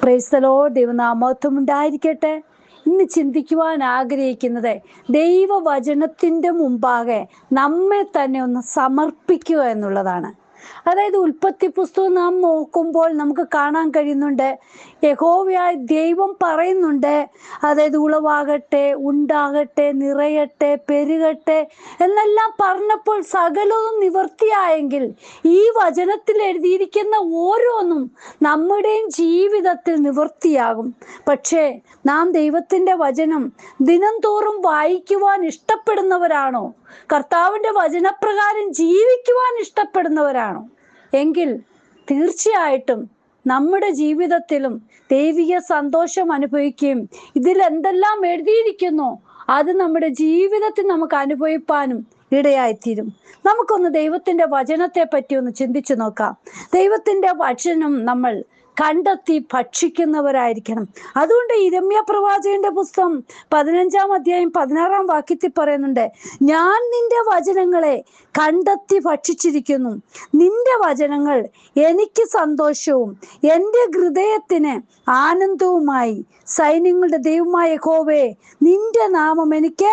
Praise the Lord. ദൈവനാമം ഉണ്ടായിരിക്കട്ടെ. ഇന്ന് ചിന്തിക്കുവാൻ ആഗ്രഹിക്കുന്നത് ദൈവവചനത്തിൻ്റെ മുമ്പാകെ നമ്മെ തന്നെ ഒന്ന് സമർപ്പിക്കുക എന്നുള്ളതാണ്. അതായത് ഉൽപ്പത്തി പുസ്തകം നാം നോക്കുമ്പോൾ നമുക്ക് കാണാൻ കഴിയുന്നുണ്ട്, യഹോവയായ ദൈവം പറയുന്നുണ്ട്, അതായത് ഉളവാകട്ടെ, ഉണ്ടാകട്ടെ, നിറയട്ടെ, പെരുകട്ടെ എന്നെല്ലാം പറഞ്ഞപ്പോൾ സകലവും നിവൃത്തിയായെങ്കിൽ ഈ വചനത്തിൽ എഴുതിയിരിക്കുന്ന ഓരോന്നും നമ്മുടെയും ജീവിതത്തിൽ നിവൃത്തിയാകും. പക്ഷേ നാം ദൈവത്തിൻ്റെ വചനം ദിനം തോറും വായിക്കുവാൻ ഇഷ്ടപ്പെടുന്നവരാണോ? കർത്താവിൻ്റെ വചനപ്രകാരം ജീവിക്കുവാൻ ഇഷ്ടപ്പെടുന്നവരാണോ? എങ്കിൽ തീർച്ചയായിട്ടും നമ്മുടെ ജീവിതത്തിലും ദൈവിക സന്തോഷം അനുഭവിക്കുകയും ഇതിൽ എന്തെല്ലാം എഴുതിയിരിക്കുന്നോ അത് നമ്മുടെ ജീവിതത്തിൽ നമുക്ക് അനുഭവിപ്പാനും ഇടയായിത്തീരും. നമുക്കൊന്ന് ദൈവത്തിൻ്റെ വചനത്തെ പറ്റി ഒന്ന് ചിന്തിച്ചു നോക്കാം. ദൈവത്തിൻ്റെ വചനം നമ്മൾ കണ്ടെത്തി ഭക്ഷിക്കുന്നവരായിരിക്കണം. അതുകൊണ്ട് യിരെമ്യാ പ്രവാചകന്റെ പുസ്തകം 15-ാം അധ്യായം 16-ാം വാക്യത്തിൽ പറയുന്നുണ്ട്, ഞാൻ നിന്റെ വചനങ്ങളെ കണ്ടെത്തി ഭക്ഷിച്ചിരിക്കുന്നു. നിന്റെ വചനങ്ങൾ എനിക്ക് സന്തോഷവും എൻ്റെ ഹൃദയത്തിന് ആനന്ദവുമായി. സൈന്യങ്ങളുടെ ദൈവമായ യഹോവേ, നിന്റെ നാമം എനിക്ക്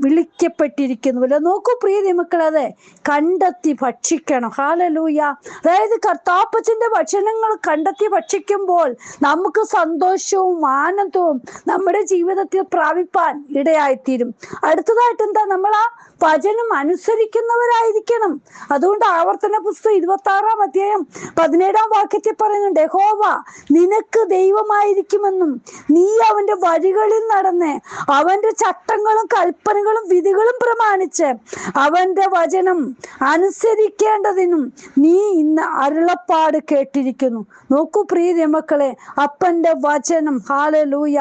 വിളിക്കപ്പെട്ടിരിക്കുന്നുവല്ലോ. നോക്കൂ പ്രിയ മക്കളെ, കണ്ടെത്തി ഭക്ഷിക്കണം. ഹല്ലേലൂയ. അതായത് കർത്താപ്പച്ചന്റെ വചനങ്ങൾ കണ്ടെത്തി ഭക്ഷിക്കുമ്പോൾ നമുക്ക് സന്തോഷവും ആനന്ദവും നമ്മുടെ ജീവിതത്തിൽ പ്രാപിപ്പാൻ ഇടയായിത്തീരും. അടുത്തതായിട്ട് എന്താ? നമ്മൾ ആ വചനം അനുസരിക്കുന്നവരായിരിക്കണം. അതുകൊണ്ട് ആവർത്തന പുസ്തകം 26-ാം അധ്യായം 17-ാം വാക്യത്തിൽ പറയുന്നുണ്ട്, യഹോവ നിനക്ക് ദൈവമായിരിക്കുമെന്നും നീ അവന്റെ വഴികളിൽ നടന്ന് അവന്റെ ചട്ടങ്ങളും കൽപ്പനകളും വിധികളും പ്രമാണിച്ച് അവന്റെ വചനം അനുസരിക്കേണ്ടതിനും നീ ഇന്ന് അരുളപ്പാട് കേട്ടിരിക്കുന്നു. നോക്കൂ പ്രിയ മക്കളെ, അപ്പന്റെ വചനം, ഹല്ലേലൂയ,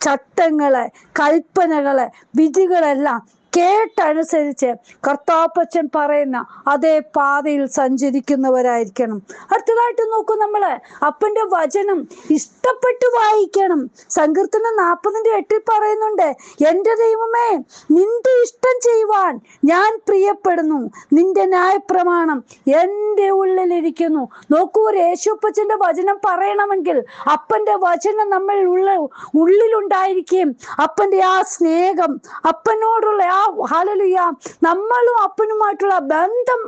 ചട്ടങ്ങള്, കൽപ്പനകള്, വിധികളെല്ലാം കേട്ടനുസരിച്ച് കർത്താപ്പച്ചൻ പറയുന്ന അതേ പാതയിൽ സഞ്ചരിക്കുന്നവരായിരിക്കണം. അടുത്തതായിട്ട് നോക്കൂ, നമ്മള് അപ്പന്റെ വചനം ഇഷ്ടപ്പെട്ട് വായിക്കണം. സങ്കീർത്തനം 40-8 പറയുന്നുണ്ട്, എൻ്റെ ദൈവമേ, നിന്റെ ഇഷ്ടം ചെയ്യുവാൻ ഞാൻ പ്രിയപ്പെടുന്നു. നിന്റെ ന്യായപ്രമാണം എൻ്റെ ഉള്ളിലിരിക്കുന്നു. നോക്കൂ, ഒരു യേശുപ്പച്ചന്റെ വചനം പറയണമെങ്കിൽ അപ്പന്റെ വചനം നമ്മൾ ഉള്ളിലുണ്ടായിരിക്കുകയും അപ്പന്റെ ആ സ്നേഹം, അപ്പനോടുള്ള ആ ഹല്ലേലൂയ, നമ്മളും അപ്പനുമായിട്ടുള്ള ബന്ധം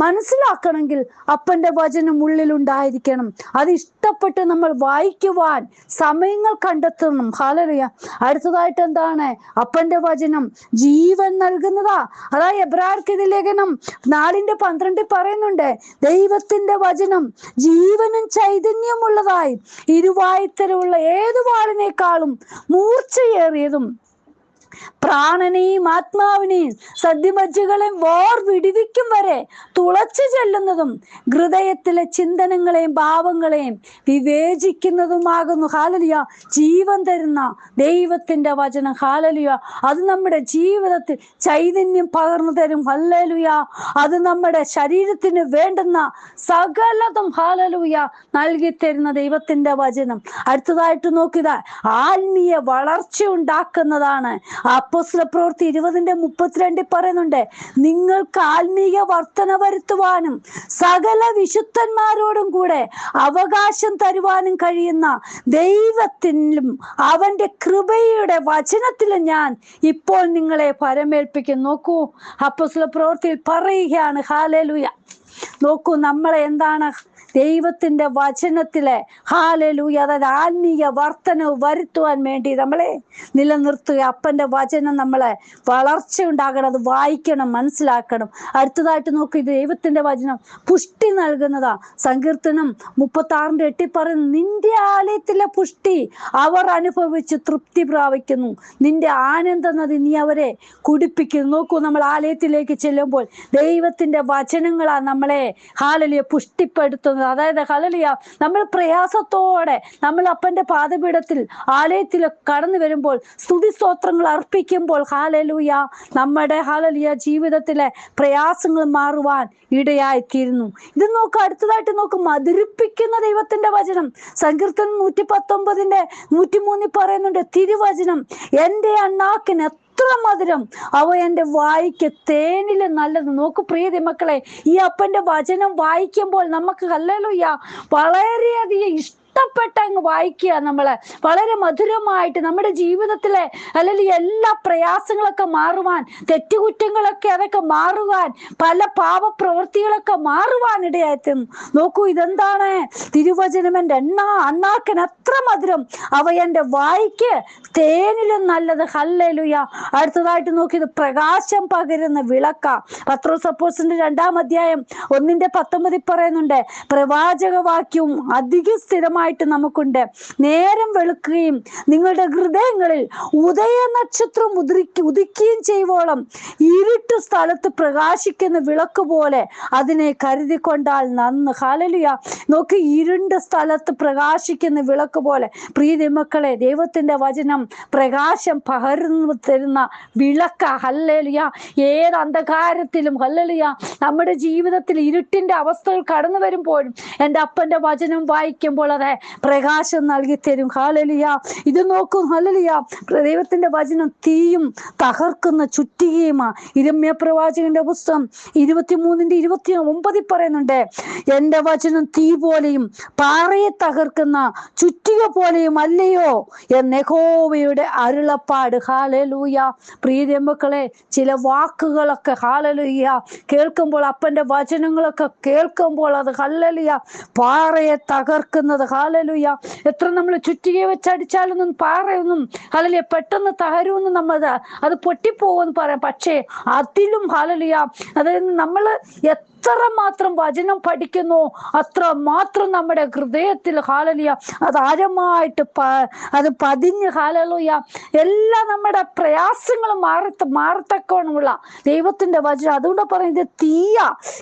മനസ്സിലാക്കണമെങ്കിൽ അപ്പന്റെ വചനം ഉള്ളിലുണ്ടായിരിക്കണം. അത് ഇഷ്ടപ്പെട്ട് നമ്മൾ വായിക്കുവാൻ സമയങ്ങൾ കണ്ടെത്തണം. ഹല്ലേലൂയ. അടുത്തതായിട്ട് എന്താണ്? അപ്പന്റെ വചനം ജീവൻ നൽകുന്നതാ. അതായത് എബ്രായർക്കെഴുതിയ ലേഖനം 4:12 പറയുന്നുണ്ട്, ദൈവത്തിന്റെ വചനം ജീവനും ചൈതന്യമുള്ളതായി ഇരുവായ്ത്തരമുള്ള ഏതു വാളിനേക്കാളും മൂർച്ചയേറിയതും പ്രാണനെയും ആത്മാവിനെയും സദ്യമജ്ജകളെയും വിടിവിക്കും വരെ തുളച്ചു ചെല്ലുന്നതും ഹൃദയത്തിലെ ചിന്തനങ്ങളെയും ഭാവങ്ങളെയും വിവേചിക്കുന്നതുമാകുന്നു. ഹല്ലേലൂയ. ജീവൻ തരുന്ന ദൈവത്തിന്റെ വചനം, ഹല്ലേലൂയ, അത് നമ്മുടെ ജീവിതത്തിൽ ചൈതന്യം പകർന്നു തരും. ഹല്ലേലൂയ. അത് നമ്മുടെ ശരീരത്തിന് വേണ്ടുന്ന സകലതും, ഹല്ലേലൂയ, നൽകി തരുന്ന ദൈവത്തിന്റെ വചനം. അടുത്തതായിട്ട് നോക്കുക, ആത്മീയ വളർച്ച ഉണ്ടാക്കുന്നതാണ്. അപ്പോസ്തല പ്രവൃത്തി 20:32 പറയുന്നുണ്ട്, നിങ്ങൾക്ക് ആത്മീയ വർധന വരുത്തുവാനും സകല വിശുദ്ധന്മാരോടും കൂടെ അവകാശം തരുവാനും കഴിയുന്ന ദൈവത്തിലും അവന്റെ കൃപയുടെ വചനത്തിലും ഞാൻ ഇപ്പോൾ നിങ്ങളെ പരമേൽപ്പിക്കുന്നു. നോക്കൂ, അപ്പോസ്തല പ്രവൃത്തിയിൽ പറയുകയാണ്, ഹല്ലേലൂയ. നോക്കൂ, നമ്മളെ എന്താണ് ദൈവത്തിന്റെ വചനത്തിലെ, ഹല്ലേലൂയ, അതായത് ആത്മീയ വർധനവ് വരുത്തുവാൻ വേണ്ടി നമ്മളെ നിലനിർത്തുക. അപ്പന്റെ വചനം നമ്മളെ വളർച്ച ഉണ്ടാകണം. അത് വായിക്കണം, മനസ്സിലാക്കണം. അടുത്തതായിട്ട് നോക്കൂ, ഇത് ദൈവത്തിന്റെ വചനം പുഷ്ടി നൽകുന്നതാ. സങ്കീർത്തനം 36:8 പറയുന്നു, നിന്റെ ആലയത്തിലെ പുഷ്ടി അവർ അനുഭവിച്ച് തൃപ്തി പ്രാപിക്കുന്നു. നിന്റെ ആനന്ദ നദി നീ അവരെ കുടിപ്പിക്കുന്നു. നോക്കൂ, നമ്മൾ ആലയത്തിലേക്ക് ചെല്ലുമ്പോൾ ദൈവത്തിന്റെ വചനങ്ങളാ നമ്മളെ, ഹല്ലേലൂയ, പുഷ്ടിപ്പെടുത്തുന്നത്. അതായത് ഹല്ലേലൂയ, നമ്മൾ പ്രയാസത്തോടെ നമ്മൾ അപ്പന്റെ പാദപീഠത്തിൽ ആലയത്തിൽ കടന്നു വരുമ്പോൾ സ്തുതി സ്തോത്രങ്ങൾ അർപ്പിക്കുമ്പോൾ, ഹല്ലേലൂയ, നമ്മുടെ ഹല്ലേലൂയ ജീവിതത്തിലെ പ്രയാസങ്ങൾ മാറുവാൻ ഇടയായിത്തീരുന്നു. ഇത് നോക്ക്, അടുത്തതായിട്ട് നോക്ക്, മധുരിപ്പിക്കുന്ന ദൈവത്തിന്റെ വചനം. സങ്കീർത്തനം 119:103 പറയുന്നുണ്ട്, തിരുവചനം എൻ്റെ അണ്ണാക്കിന് എത്ര മധുരം, അവ എൻ്റെ വായിക്ക് തേനിലും നല്ലത്. നോക്ക് പ്രിയ മക്കളെ, ഈ അപ്പന്റെ വചനം വായിക്കുമ്പോൾ നമുക്ക് ഹല്ലേലൂയ വളരെയധികം ഇഷ്ടപ്പെട്ട അങ്ങ് വായിക്കുക. നമ്മള് വളരെ മധുരമായിട്ട് നമ്മുടെ ജീവിതത്തിലെ അല്ലെങ്കിൽ എല്ലാ പ്രയാസങ്ങളൊക്കെ മാറുവാൻ, തെറ്റുകുറ്റങ്ങളൊക്കെ അതൊക്കെ മാറുവാൻ, പല പാപപ്രവൃത്തികളൊക്കെ മാറുവാൻ ഇടയായിട്ടും. നോക്കൂ, ഇതെന്താണ്? തിരുവചനം എൻ്റെ അണ്ണാക്കൻ അത്ര മധുരം, അവ എൻ്റെ വായിക്ക് തേനിലും നല്ലത്. ഹല്ലേലൂയ. അടുത്തതായിട്ട് നോക്കിയത് പ്രകാശം പകരുന്ന വിളക്ക. പത്രോസ് അപ്പോസ്തലന്റെ 2-ാം അധ്യായം 1:19 പറയുന്നുണ്ട്, പ്രവാചക വാക്യവും അധികം സ്ഥിരമായിട്ട് നമുക്കുണ്ട്. നേരം വെളുക്കുകയും നിങ്ങളുടെ ഹൃദയങ്ങളിൽ ഉദയ നക്ഷത്രം ഉദിക്കുകയും ചെയ്യുവോളം ഇരുട്ട് സ്ഥലത്ത് പ്രകാശിക്കുന്ന വിളക്ക് പോലെ അതിനെ കരുതിക്കൊണ്ടാൽ നന്ന്. ഹല്ലേലൂയ. നോക്കി, ഇരുണ്ട സ്ഥലത്ത് പ്രകാശിക്കുന്ന വിളക്ക് പോലെ. പ്രിയ മക്കളെ, ദൈവത്തിന്റെ വചനം പ്രകാശം പകർന്നു തരുന്ന വിളക്ക. ഹല്ലേലൂയ. ഏത് അന്ധകാരത്തിലും, ഹല്ലേലൂയ, നമ്മുടെ ജീവിതത്തിൽ ഇരുട്ടിന്റെ അവസ്ഥകൾ കടന്നു വരുമ്പോഴും എൻ്റെ അപ്പന്റെ വചനം വായിക്കുമ്പോൾ അത് പ്രകാശം നൽകി തരും. ഹല്ലേലൂയ. ഇത് നോക്കൂ, ഹല്ലേലൂയ, ദൈവത്തിന്റെ വചനം തീയും തകർക്കുന്ന ചുറ്റികയുമാ. യിരെമ്യാ പ്രവാചകന്റെ പുസ്തകം 23:29 പറയുന്നുണ്ട്, എൻ്റെ വചനം തീ പോലെയും പാറയെ തകർക്കുന്ന ചുറ്റിക പോലെയും അല്ലയോ എന്ന് യഹോവയുടെ അരുളപ്പാട്. ഹല്ലേലൂയ. പ്രിയ മക്കളെ, ചില വാക്കുകളൊക്കെ ഹല്ലേലൂയ കേൾക്കുമ്പോൾ, അപ്പന്റെ വചനങ്ങളൊക്കെ കേൾക്കുമ്പോൾ അത് ഹല്ലേലൂയ പാറയെ തകർക്കുന്നത്. ഹല്ലേലൂയ. എത്ര നമ്മൾ ചുറ്റികയെ വെച്ചടിച്ചാലൊന്നും പാറയൊന്നും ഹല്ലേലൂയ പെട്ടെന്ന് തകരുമെന്ന് അത് പൊട്ടിപ്പോകുമെന്ന് പറയാം. പക്ഷേ അതിലും ഹല്ലേലൂയ, അതായത് നമ്മൾ എത്ര മാത്രം വചനം പഠിക്കുന്നു അത്ര മാത്രം നമ്മുടെ ഹൃദയത്തിൽ ഹല്ലേലൂയ അത് ആഴമായിട്ട് അത് പതിഞ്ഞ് ഹല്ലേലൂയ എല്ലാ നമ്മുടെ പ്രയാസങ്ങളും മാറത്തക്കവണ്ണമുള്ള ദൈവത്തിന്റെ വചനം. അതുകൊണ്ട് പറയുന്നത് തീയ.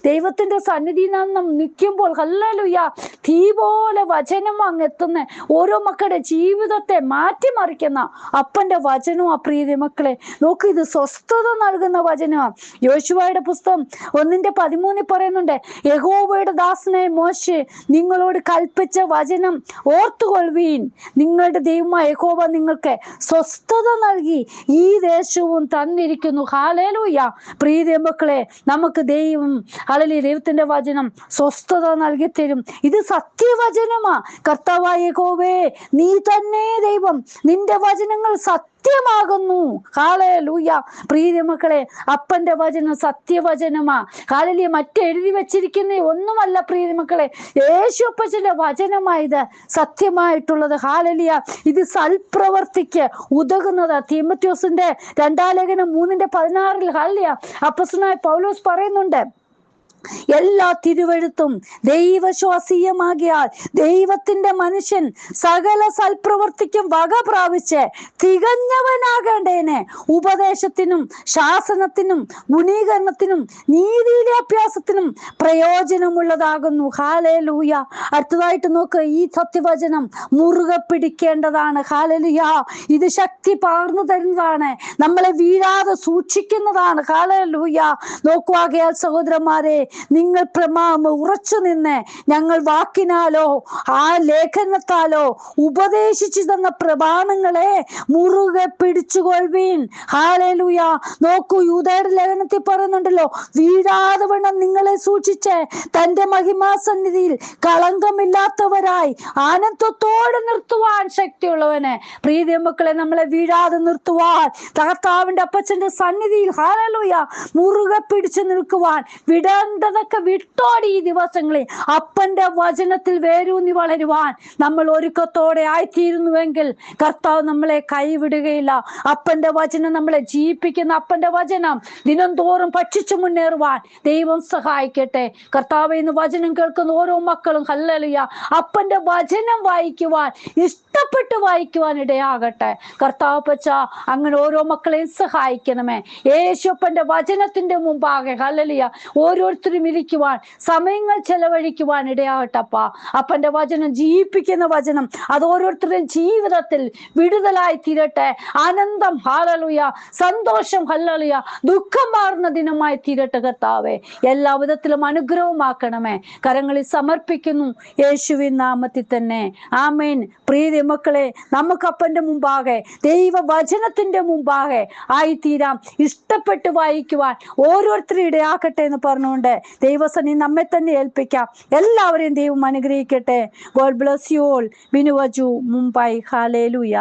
ദൈവത്തിന്റെ സന്നിധിയിൽ നാം നിൽക്കുമ്പോൾ ഹല്ലേലൂയ തീ പോലെ വചനം അങ്ങ് എത്തുന്ന ഓരോ മക്കളുടെ ജീവിതത്തെ മാറ്റിമറിക്കുന്ന അപ്പന്റെ വചനവും. പ്രിയ മക്കളെ, നോക്കൂ, ഇത് സ്വസ്ഥത നൽകുന്ന വചനമാണ്. യോശുവയുടെ പുസ്തകം 1:13 പറയുന്നുണ്ട്, യഹോവയുടെ ദാസനായ മോശെ നിങ്ങളോട് കൽപ്പിച്ച വചനം ഓർത്തുകൊള്ളുവീൻ. നിങ്ങളുടെ ദൈവമായ യഹോവ നിങ്ങൾക്ക് സ്വസ്ഥത നൽകി ഈ ദേശവും തന്നിരിക്കുന്നു. ഹല്ലേലൂയ. പ്രിയ മക്കളെ, നമുക്ക് ദൈവത്തിന്റെ വചനം സ്വസ്ഥത നൽകി തരും. ഇത് സത്യവചനമാ. കർത്താവായ യഹോവേ, നീ തന്നെ ദൈവം, നിന്റെ വചനങ്ങൾ സത്യമാകുന്നു. ഹല്ലേലൂയ. പ്രിയ മക്കളെ, അപ്പന്റെ വചനം സത്യവചനമാ. ഹല്ലേലൂയ. മറ്റെഴുതി വെച്ചിരിക്കുന്ന ഒന്നുമല്ല പ്രിയ മക്കളെ, യേശു അപ്പച്ചന്റെ വചനമായത് സത്യമായിട്ടുള്ളത്. ഹല്ലേലൂയ. ഇത് സൽപ്രവർത്തിക്ക് ഉതകുന്നത്. തീമോഥെയോസിന്റെ 2-ാം ലേഖനം 3:16 ഹല്ലേലൂയ അപ്പോസ്തലനായ പൗലോസ് പറയുന്നുണ്ട്, എല്ലാ തിരുവെഴുത്തും ദൈവശ്വാസീയമാകിയാൽ ദൈവത്തിന്റെ മനുഷ്യൻ സകല സൽപ്രവർത്തിക്കും വക പ്രാപിച്ച് തികഞ്ഞവനാകേണ്ടതിന് ഉപദേശത്തിനും ശാസനത്തിനും ഗുണീകരണത്തിനും നീതിയിലെ അഭ്യാസത്തിനും പ്രയോജനമുള്ളതാകുന്നു. ഹല്ലേലൂയ. അടുത്തതായിട്ട് നോക്ക്, ഈ സത്യവചനം മുറുകെ പിടിക്കേണ്ടതാണ്. ഹല്ലേലൂയ. ഇത് ശക്തി പകർന്നു തരുന്നതാണ്, നമ്മളെ വീഴാതെ സൂക്ഷിക്കുന്നതാണ്. ഹല്ലേലൂയ. നോക്കുവാകയാൽ സഹോദരന്മാരെ, നിങ്ങൾ ഉറച്ചു നിന്ന് ഞങ്ങൾ വാക്കിനാലോ ആ ലേഖനത്താലോ ഉപദേശിച്ചു തന്ന പ്രമാണങ്ങളെ മുറുകെ പിടിച്ചുകൊള്ളുവീൻ. ഹല്ലേലൂയ. നോക്കൂ, യൂദയുടെ ലേഖനത്തിൽ പറയുന്നുണ്ടല്ലോ, വീഴാതെ വണ്ണം നിങ്ങളെ സൂക്ഷിച്ച് തന്റെ മഹിമാസന്നിധിയിൽ കളങ്കമില്ലാത്തവരായി ആനന്ദത്തോടെ നിർത്തുവാൻ ശക്തിയുള്ളവനെ. പ്രിയ മക്കളെ, നമ്മളെ വീഴാതെ നിർത്തുവാൻ കർത്താവിന്റെ അപ്പച്ചന്റെ സന്നിധിയിൽ ഹല്ലേലൂയ മുറുകെ പിടിച്ചു നിൽക്കുവാൻ, വിടേണ്ടതൊക്കെ വിട്ടോടി ഈ ദിവസങ്ങളിൽ അപ്പന്റെ വചനത്തിൽ വേരൂന്നി വളരുവാൻ നമ്മൾ ഒരുക്കത്തോടെ ആയിത്തീരുന്നുവെങ്കിൽ കർത്താവ് നമ്മളെ കൈവിടുകയില്ല. അപ്പന്റെ വചനം നമ്മളെ ജീവിപ്പിക്കുന്ന അപ്പന്റെ വചനം ദിനം തോറും ഭക്ഷിച്ചു മുന്നേറുവാൻ ദൈവം സഹായിക്കട്ടെ. കർത്താവ് ഇന്ന് വചനം കേൾക്കുന്ന ഓരോ മക്കളും ഹല്ലേലൂയ അപ്പന്റെ വചനം വായിക്കുവാൻ, ഇഷ്ടപ്പെട്ട് വായിക്കുവാൻ ഇടയാകട്ടെ. കർത്താവ് പച്ച അങ്ങനെ ഓരോ മക്കളെയും സഹായിക്കണമേ. യേശുപ്പന്റെ വചനത്തിന്റെ മുമ്പാകെ ഹല്ലേലൂയ ഓരോരുത്തരും ഇരിക്കുവാൻ, സമയങ്ങൾ ചെലവഴിക്കുവാൻ ഇടയാകട്ടപ്പ. അപ്പന്റെ വചനം, ജീവിപ്പിക്കുന്ന വചനം, അത് ഓരോരുത്തരുടെയും ജീവിതത്തിൽ വിടുതലായി തീരട്ടെ. ആനന്ദം ഹല്ലേലൂയ, സന്തോഷം ഹല്ലേലൂയ, ദുഃഖം മാറുന്ന ദിനമായി തീരട്ടെ. കർത്താവേ, എല്ലാ വിധത്തിലും അനുഗ്രഹമാക്കണമേ. കരങ്ങളിൽ സമർപ്പിക്കുന്നു യേശുവിൻ നാമത്തിൽ തന്നെ. ആമേൻ. പ്രിയ ദൈവമക്കളെ, നമുക്ക് അപ്പന്റെ മുമ്പാകെ, ദൈവവചനത്തിന്റെ മുമ്പാകെ ആയിത്തീരാം. ഇഷ്ടപ്പെട്ട് വായിക്കുവാൻ ഓരോരുത്തരും ഇടയാക്കട്ടെ എന്ന് പറഞ്ഞുകൊണ്ട് ദൈവസന്നി നമ്മെ തന്നെ ഏൽപ്പിക്കാം. എല്ലാവരെയും ദൈവം അനുഗ്രഹിക്കട്ടെ. God bless you all. Binu Vaju, Mumbai. Hallelujah.